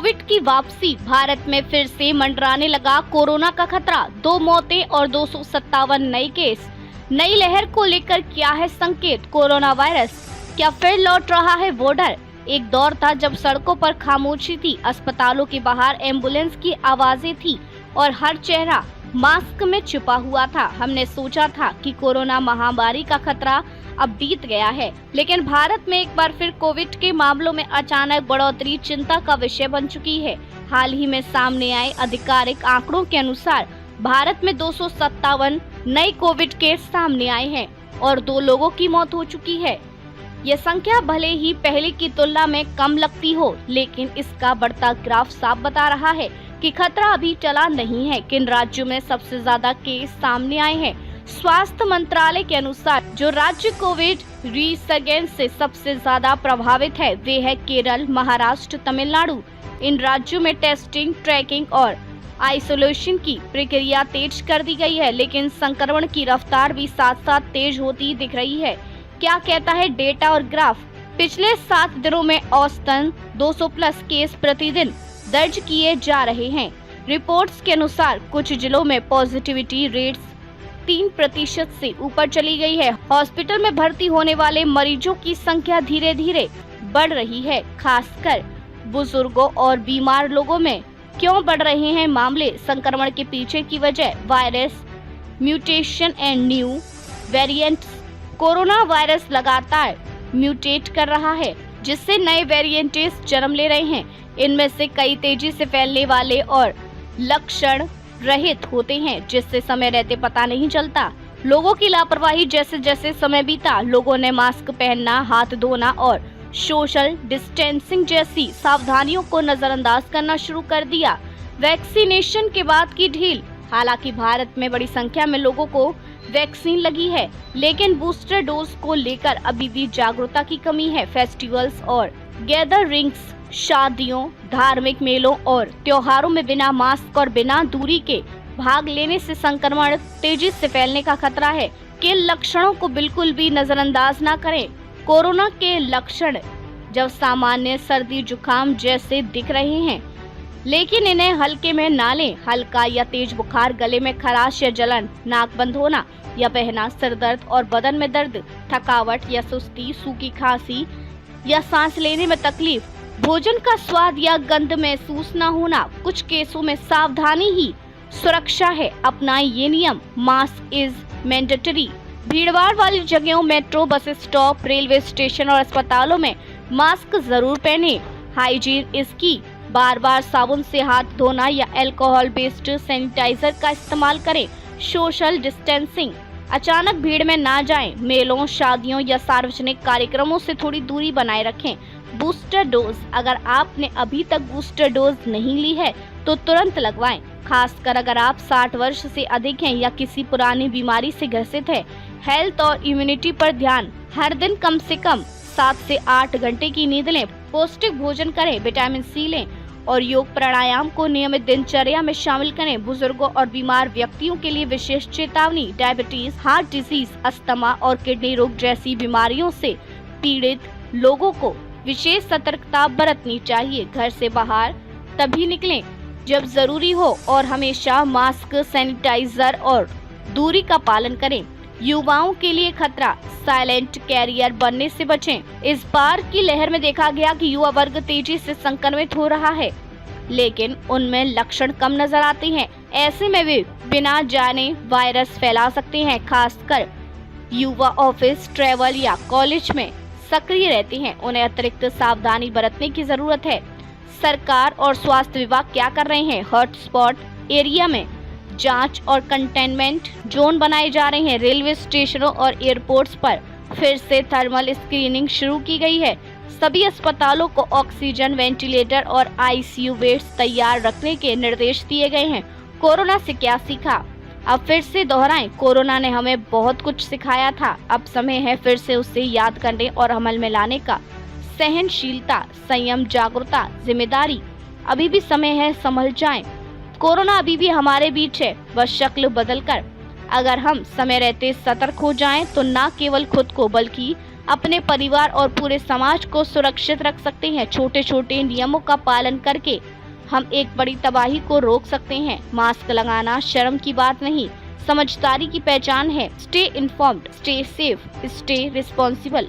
Covid की वापसी, भारत में फिर से मंडराने लगा कोरोना का खतरा। 2 मौतें और 257 नए केस। नई लहर को लेकर क्या है संकेत? कोरोना वायरस क्या फिर लौट रहा है वो डर? एक दौर था जब सड़कों पर खामोशी थी, अस्पतालों के बाहर एम्बुलेंस की आवाजें थी और हर चेहरा मास्क में छुपा हुआ था। हमने सोचा था कि कोरोना महामारी का खतरा अब बीत गया है, लेकिन भारत में एक बार फिर कोविड के मामलों में अचानक बढ़ोतरी चिंता का विषय बन चुकी है। हाल ही में सामने आए आधिकारिक आंकड़ों के अनुसार भारत में 257 नए कोविड केस सामने आए हैं और 2 लोगों की मौत हो चुकी है। यह संख्या भले ही पहले की तुलना में कम लगती हो, लेकिन इसका बढ़ता ग्राफ साफ बता रहा है कि खतरा अभी टला नहीं है। किन राज्यों में सबसे ज्यादा केस सामने आए हैं? स्वास्थ्य मंत्रालय के अनुसार जो राज्य कोविड रिसर्जेंस से सबसे ज्यादा प्रभावित है वे है केरल, महाराष्ट्र, तमिलनाडु। इन राज्यों में टेस्टिंग, ट्रैकिंग और आइसोलेशन की प्रक्रिया तेज कर दी गई है, लेकिन संक्रमण की रफ्तार भी साथ साथ तेज होती दिख रही है। क्या कहता है डेटा और ग्राफ? पिछले 7 दिनों में औसतन 200 प्लस केस प्रतिदिन दर्ज किए जा रहे हैं। रिपोर्ट्स के अनुसार कुछ जिलों में पॉजिटिविटी रेट्स 3% से ऊपर चली गई है। हॉस्पिटल में भर्ती होने वाले मरीजों की संख्या धीरे धीरे बढ़ रही है, खासकर बुजुर्गों और बीमार लोगों में। क्यों बढ़ रहे हैं मामले? संक्रमण के पीछे की वजह virus mutation and new variants. Corona virus लगातार म्यूटेट कर रहा है, जिससे नए वेरिएंट्स जन्म ले रहे हैं। इनमें से कई तेजी से फैलने वाले और लक्षण रहित होते हैं, जिससे समय रहते पता नहीं चलता। लोगों की लापरवाही। जैसे जैसे समय बीता, लोगों ने मास्क पहनना, हाथ धोना और सोशल डिस्टेंसिंग जैसी सावधानियों को नजरअंदाज करना शुरू कर दिया। वैक्सीनेशन के बाद की ढील। हालांकि भारत में बड़ी संख्या में लोगों को वैक्सीन लगी है, लेकिन बूस्टर डोज को लेकर अभी भी जागरूकता की कमी है। फेस्टिवल्स और गैदरिंग्स, शादियों, धार्मिक मेलों और त्योहारों में बिना मास्क और बिना दूरी के भाग लेने से संक्रमण तेजी से फैलने का खतरा है। किन लक्षणों को बिल्कुल भी नजरअंदाज न करें? कोरोना के लक्षण जब सामान्य सर्दी जुकाम जैसे दिख रहे हैं, लेकिन इन्हें हल्के में ना लें। हल्का या तेज बुखार, गले में खराश या जलन, नाक बंद होना या बहना, सिर दर्द और बदन में दर्द, थकावट या सुस्ती, सूखी खांसी या सांस लेने में तकलीफ, भोजन का स्वाद या गंध महसूस न होना। कुछ केसों में सावधानी ही सुरक्षा है। अपनाएं ये नियम। Mask is mandatory. भीड़भाड़ वाली जगहों, metro, bus stop, railway station और अस्पतालों में मास्क जरूर पहने। हाइजीन इज की। बार बार साबुन से हाथ धोना या अल्कोहल बेस्ड सैनिटाइजर का इस्तेमाल करें। Social distancing. अचानक भीड़ में ना जाएं। मेलों, शादियों या सार्वजनिक कार्यक्रमों से थोड़ी दूरी बनाए रखें। Booster dose. अगर आपने अभी तक बूस्टर डोज नहीं ली है तो तुरंत लगवाएं, खासकर अगर आप 60 वर्ष से अधिक हैं या किसी पुरानी बीमारी से ग्रसित है। हेल्थ और इम्यूनिटी पर ध्यान। हर दिन कम से कम 7 से 8 घंटे की नींद लें, पौष्टिक भोजन करें, विटामिन सी लें और योग प्राणायाम को नियमित दिनचर्या में शामिल करें। बुजुर्गों और बीमार व्यक्तियों के लिए विशेष चेतावनी। डायबिटीज, हार्ट डिजीज, अस्थमा और किडनी रोग जैसी बीमारियों से पीड़ित लोगों को विशेष सतर्कता बरतनी चाहिए। घर से बाहर तभी निकलें जब जरूरी हो और हमेशा मास्क, सैनिटाइजर और दूरी का पालन करें। युवाओं के लिए खतरा। साइलेंट कैरियर बनने से बचें। इस बार की लहर में देखा गया कि युवा वर्ग तेजी से संक्रमित हो रहा है, लेकिन उनमें लक्षण कम नजर आते हैं। ऐसे में वे बिना जाने वायरस फैला सकते हैं। खासकर युवा ऑफिस, ट्रैवल या कॉलेज में सक्रिय रहते हैं। उन्हें अतिरिक्त सावधानी बरतने की जरूरत है। सरकार और स्वास्थ्य विभाग क्या कर रहे हैं? हॉटस्पॉट एरिया में जांच और कंटेनमेंट जोन बनाए जा रहे हैं। रेलवे स्टेशनों और एयरपोर्ट्स पर फिर से थर्मल स्क्रीनिंग शुरू की गई है। सभी अस्पतालों को ऑक्सीजन, वेंटिलेटर और आईसीयू बेड्स तैयार रखने के निर्देश दिए गए हैं। कोरोना से क्या सीखा? अब फिर से दोहराएं, कोरोना ने हमें बहुत कुछ सिखाया था। अब समय है फिर से उसे याद करने और अमल में लाने का। सहनशीलता, संयम, जागरूकता, जिम्मेदारी। अभी भी समय है, संभल जाएं। कोरोना अभी भी हमारे बीच है, बस शक्ल बदल कर। अगर हम समय रहते सतर्क हो जाएं तो न केवल खुद को बल्कि अपने परिवार और पूरे समाज को सुरक्षित रख सकते हैं। छोटे छोटे नियमों का पालन करके हम एक बड़ी तबाही को रोक सकते हैं। मास्क लगाना शर्म की बात नहीं, समझदारी की पहचान है। Stay informed, stay safe, stay responsible.